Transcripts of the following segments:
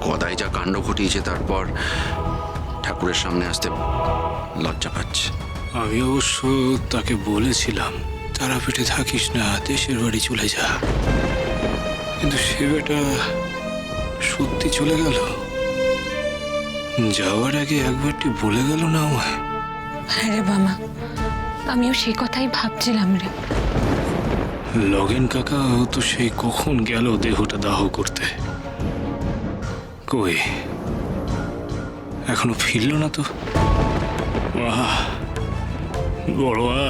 গদাই যা কাণ্ড ঘটিয়েছে তারপর ঠাকুরের সামনে আসতে লজ্জা পাচ্ছে। আমি অবশ্য তাকে বলেছিলাম তারাপীঠে থাকিস না, দেশের বাড়ি চলে যা, কিন্তু সে বেটা সত্যি চলে গেল। যাওয়ার আগে একবারটি বলে গেল না আমায়। হ্যাঁ রে বাবা, আমিও সেই কথাই ভাবছিলাম রে। লগেন কাকা তো সেই কখন গেল দেহটা দাহ করতে, কই এখনো ফিরল না তো। বড়োয়া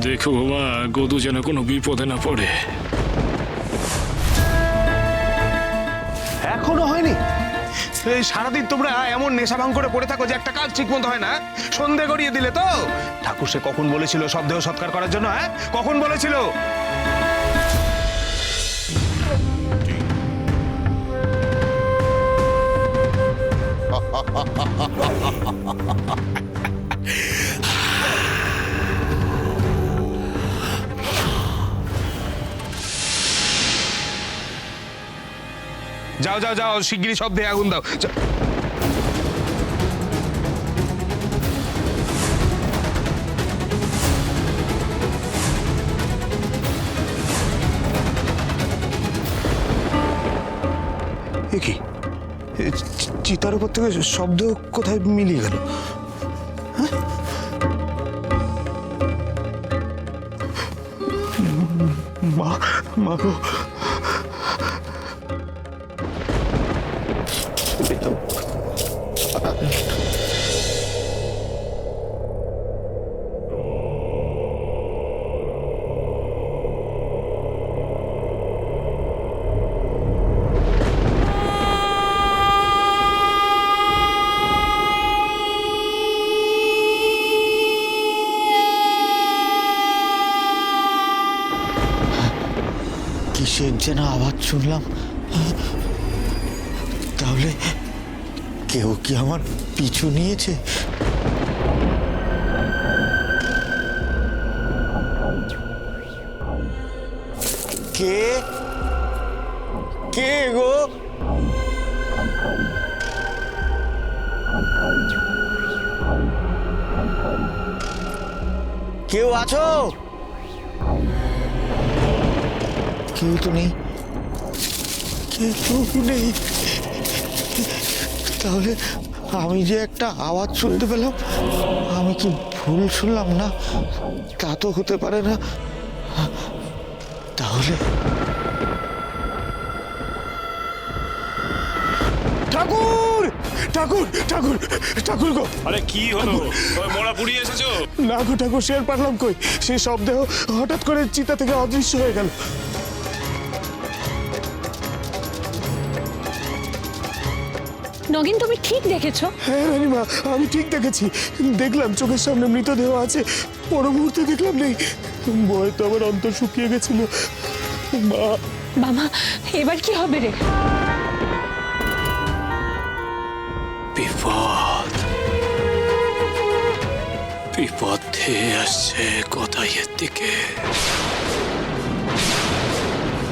দেখো বাবা, গদু যেন কোনো বিপদে না পড়ে। এখনো হয়নি? এই সারাদিন তোমরা এমন নেশা ভাঙ করে পড়ে থাকো যে একটা কাজ ঠিক মতো হয় না। সন্ধে গড়িয়ে দিলে তো। ঠাকুর সে কখন বলেছিল শবদেহ সৎকার করার জন্য? হ্যাঁ, কখন বলেছিল? যাও যাও যাও, শিগগিরই শবদেহে আগুন দাও। এ কি, চিতার উপর থেকে শব্দ কোথায় মিলিয়ে গেল? মা, মা গো, কিসের যেন আওয়াজ শুনলাম। তাহলে কেউ কি আমার পিছু নিয়েছে? কে কে গো? কেউ আছো? কেউ তো নেই, কেউ নেই। তাহলে আমি যে একটা আওয়াজ শুনতে পেলাম, আমি কি ভুল শুনলাম না? তা তো হতে পারে না। তাহলে ঠাকুর ঠাকুর ঠাকুর ঠাকুর গো! আরে কি হলো, মোড়া পুড়িয়ে এসেছো? না গো ঠাকুর, সে আর পারলাম কই। সেই শবদেহ হঠাৎ করে চিতা থেকে অদৃশ্য হয়ে গেল। নগেন, তুমি ঠিক দেখেছো? হ্যাঁ রানীমা, আমি ঠিক দেখেছি। দেখলাম চোখের সামনে মৃতদেহ আছে, পর মুহূর্তে দেখলাম নেই। ভয় তো আমার অন্তর শুকিয়ে গেছিল। মা, বাবা, এবার কি হবে রে? বিপদ বিপদ ধেয়ে আসছে গদাইয়ের দিকে।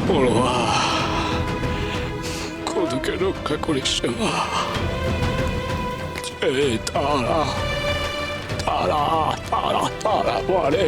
বড়োয়া, কদুকে রক্ষা করিস রে মা। তারা তারা তারা তারা পরে।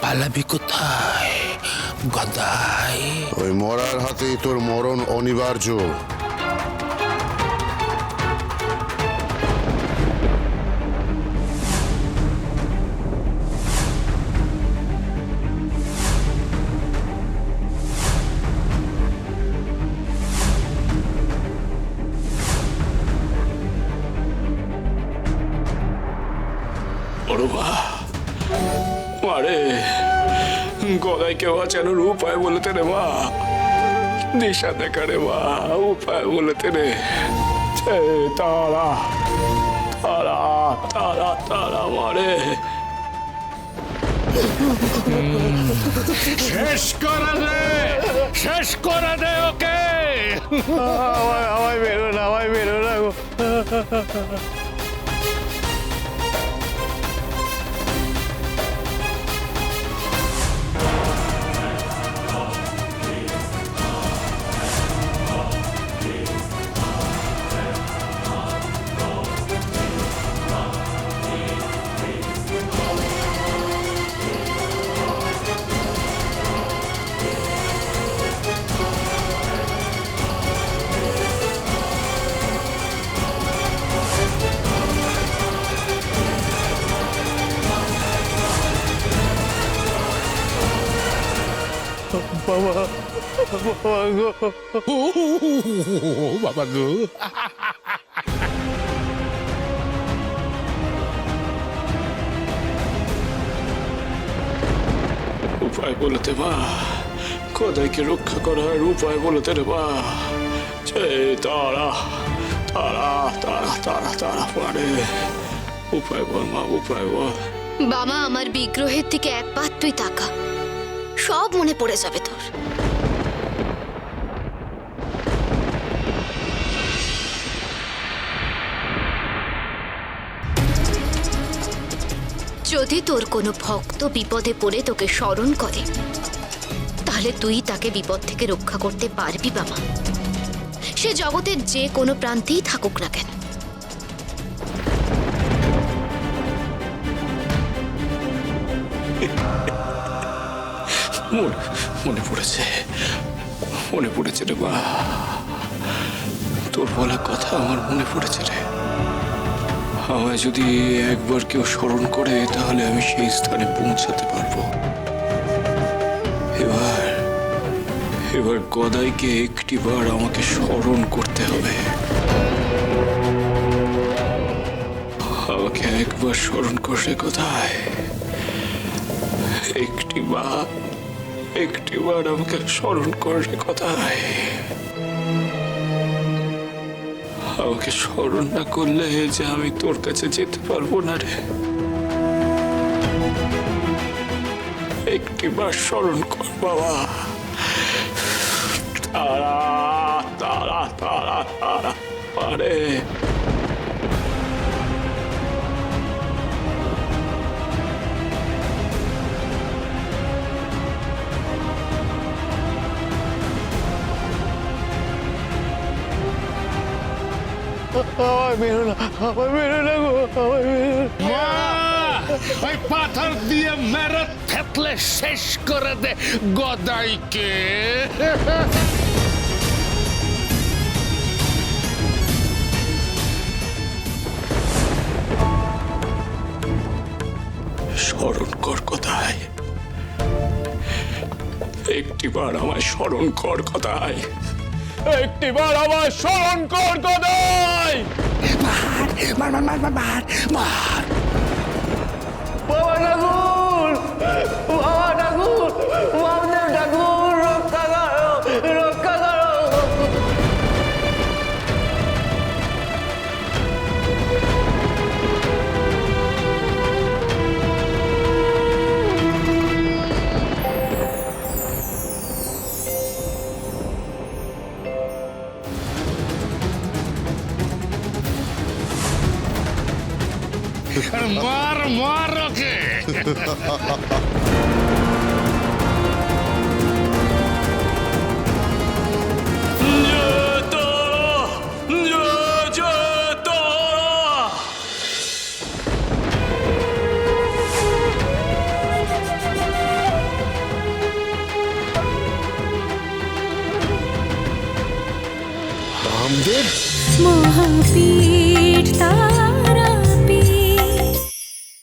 পালাবি কোথায় গদাই? ওই মরার হাতেই তোর মরণ অনিবার্য। মা, মারে গদাইকে বাঁচানোর উপায় বলতে রে মা, দিশা দেখা রে মা, উপায় বলতে রে। তারা তারা তারা তারা মারে। শেষ করে দে, শেষ করে দে ওকে। আমায় বেরো না, আমায় বেরো না গো। বাবা গো, উপায় বলতে মা, গদাইকে রক্ষা করার উপায় বলতে রে মা। তারা তারা তারা তারা তারা মারে। উপায় বল মা, উপায় বল। বাবা, আমার বিগ্রহের দিকে একবার তুই তাকা, সব মনে পড়ে যাবে তোর। যদি তোর কোনো ভক্ত বিপদে পড়ে তোকে স্মরণ করে, তাহলে তুই তাকে বিপদ থেকে রক্ষা করতে পারবি বাবা, সে জগতের যে কোনো প্রান্তেই থাকুক না কেন। মনে পড়েছে, মনে পড়েছে রে মা, তোর বলা কথা আমার মনে পড়েছে রে। আমায় যদি একবার কেউ স্মরণ করে, তাহলে আমি সেই স্থানে পৌঁছাতে পারবো। এবার গদাইকে একটিবার আমাকে স্মরণ করতে হবে। আমাকে একবার স্মরণ করছে গদাই, একটিবার আমাকে স্মরণ করছে গদাই। আমাকে স্মরণ না করলে যে আমি তোর কাছে যেতে পারবো না রে। একটিবার স্মরণ কর বাবা। তারা তারা তারা তারা পারে। আমায় বেরো না, আমায় বেরো না গো, আমায় বেরো না। ওই পাথর দিয়ে মেরে থেতলে শেষ করে দে গদাইকে। স্মরণ কর কোথায়, একটিবার আমায় স্মরণ কর কোথায়, একটিবার আমায় স্মরণ কর কোথায়। মার মার মার মার মার মার। বাবা ঠাকুর, বাবা ঠাকুর, বাবদেব ঠাকুর, রক্ষা করো, রক্ষা করো। মার মার ওকে।